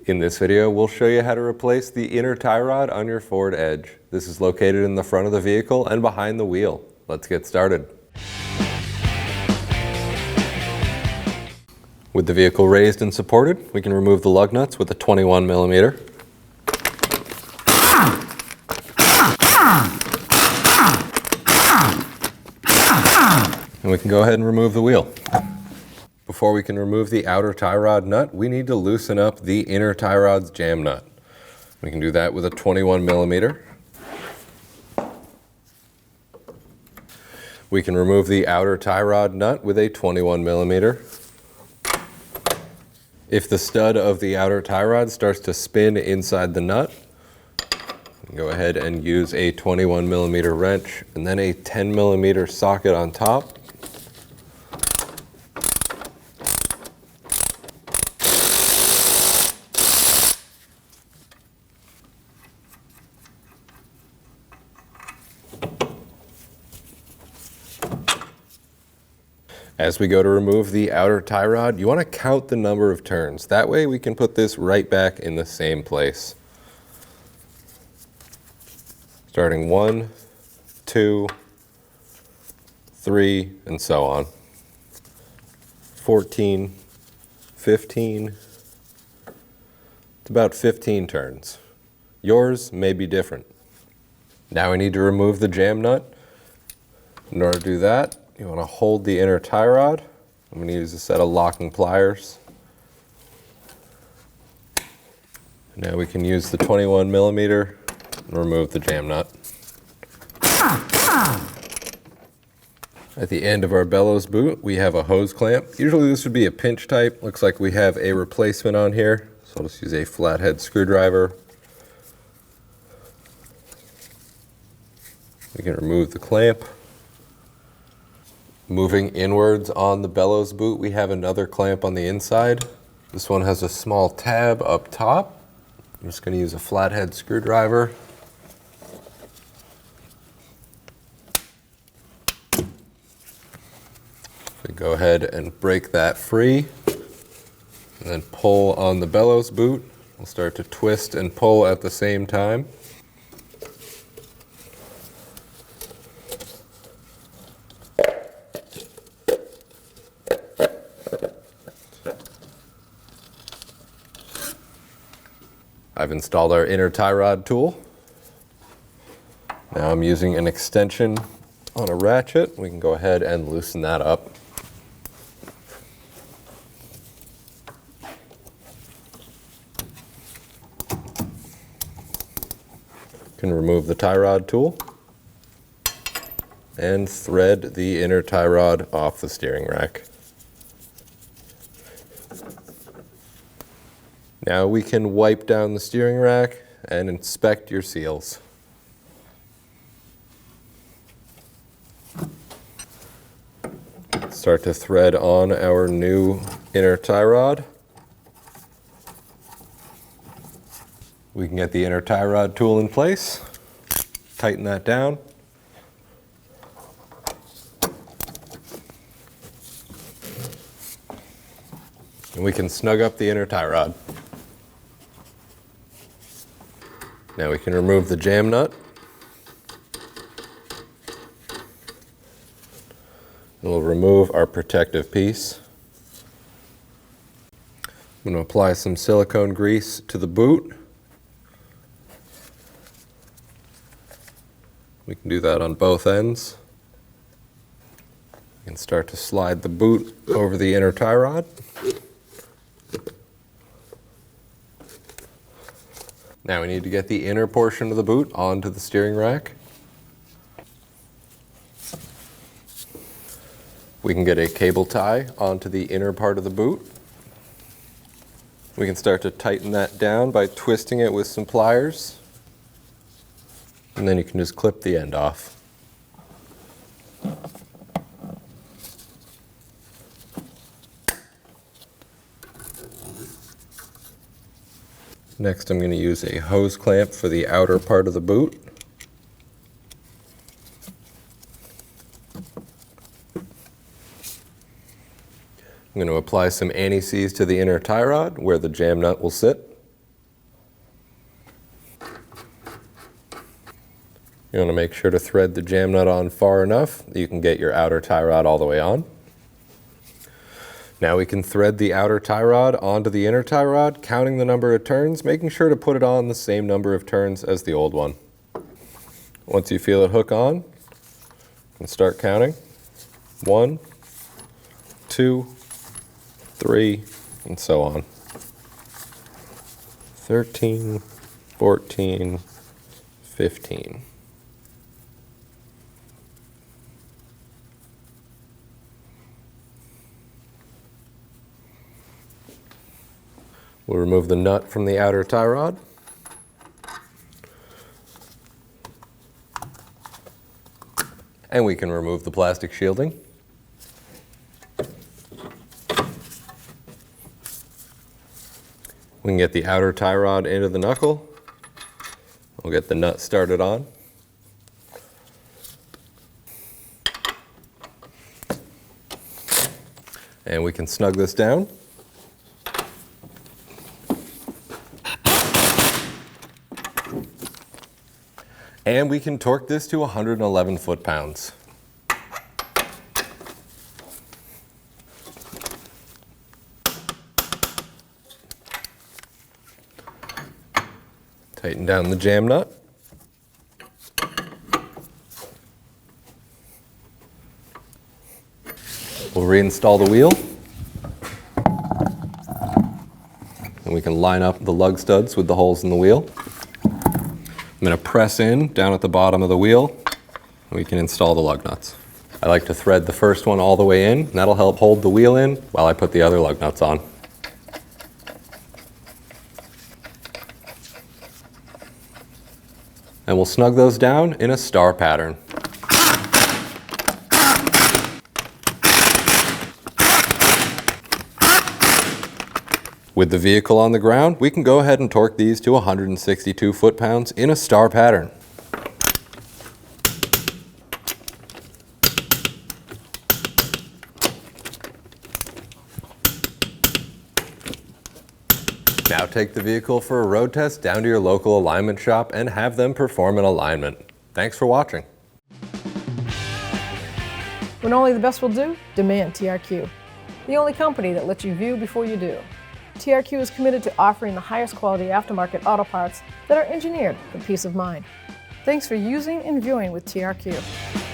In this video, we'll show you how to replace the inner tie rod on your Ford Edge. This is located in the front of the vehicle and behind the wheel. Let's get started. With the vehicle raised and supported, we can remove the lug nuts with a 21mm. And we can go ahead and remove the wheel. Before we can remove the outer tie rod nut, we need to loosen up the inner tie rod's jam nut. We can do that with a 21mm. We can remove the outer tie rod nut with a 21mm. If the stud of the outer tie rod starts to spin inside the nut, go ahead and use a 21mm wrench and then a 10mm socket on top. As we go to remove the outer tie rod, you want to count the number of turns. That way we can put this right back in the same place. Starting 1, 2, 3, and so on. 14, 15, it's about 15 turns. Yours may be different. Now we need to remove the jam nut. In order to do that, you want to hold the inner tie rod. I'm going to use a set of locking pliers. Now we can use the 21mm and remove the jam nut. At the end of our bellows boot, we have a hose clamp. Usually this would be a pinch type. Looks like we have a replacement on here. So I'll just use a flathead screwdriver. We can remove the clamp. Moving inwards on the bellows boot, we have another clamp on the inside. This one has a small tab up top. I'm just going to use a flathead screwdriver. We go ahead and break that free and then pull on the bellows boot. We'll start to twist and pull at the same time. I've installed our inner tie rod tool. Now I'm using an extension on a ratchet. We can go ahead and loosen that up. Can remove the tie rod tool and thread the inner tie rod off the steering rack. Now we can wipe down the steering rack and inspect your seals. Start to thread on our new inner tie rod. We can get the inner tie rod tool in place, tighten that down. And we can snug up the inner tie rod. Now we can remove the jam nut. And we'll remove our protective piece. I'm going to apply some silicone grease to the boot. We can do that on both ends. We can start to slide the boot over the inner tie rod. Now we need to get the inner portion of the boot onto the steering rack. We can get a cable tie onto the inner part of the boot. We can start to tighten that down by twisting it with some pliers. And then you can just clip the end off. Next, I'm going to use a hose clamp for the outer part of the boot. I'm going to apply some anti-seize to the inner tie rod where the jam nut will sit. You want to make sure to thread the jam nut on far enough that you can get your outer tie rod all the way on. Now we can thread the outer tie rod onto the inner tie rod, counting the number of turns, making sure to put it on the same number of turns as the old one. Once you feel it hook on, you can start counting. 1, 2, 3, and so on. 13, 14, 15. We'll remove the nut from the outer tie rod. And we can remove the plastic shielding. We can get the outer tie rod into the knuckle. We'll get the nut started on. And we can snug this down. And we can torque this to 111 foot-pounds. Tighten down the jam nut. We'll reinstall the wheel. And we can line up the lug studs with the holes in the wheel. I'm going to press in down at the bottom of the wheel, and we can install the lug nuts. I like to thread the first one all the way in, and that'll help hold the wheel in while I put the other lug nuts on. And we'll snug those down in a star pattern. With the vehicle on the ground, we can go ahead and torque these to 162 foot-pounds in a star pattern. Now take the vehicle for a road test down to your local alignment shop and have them perform an alignment. Thanks for watching. When only the best will do, demand TRQ. The only company that lets you view before you do. TRQ is committed to offering the highest quality aftermarket auto parts that are engineered for peace of mind. Thanks for using and viewing with TRQ.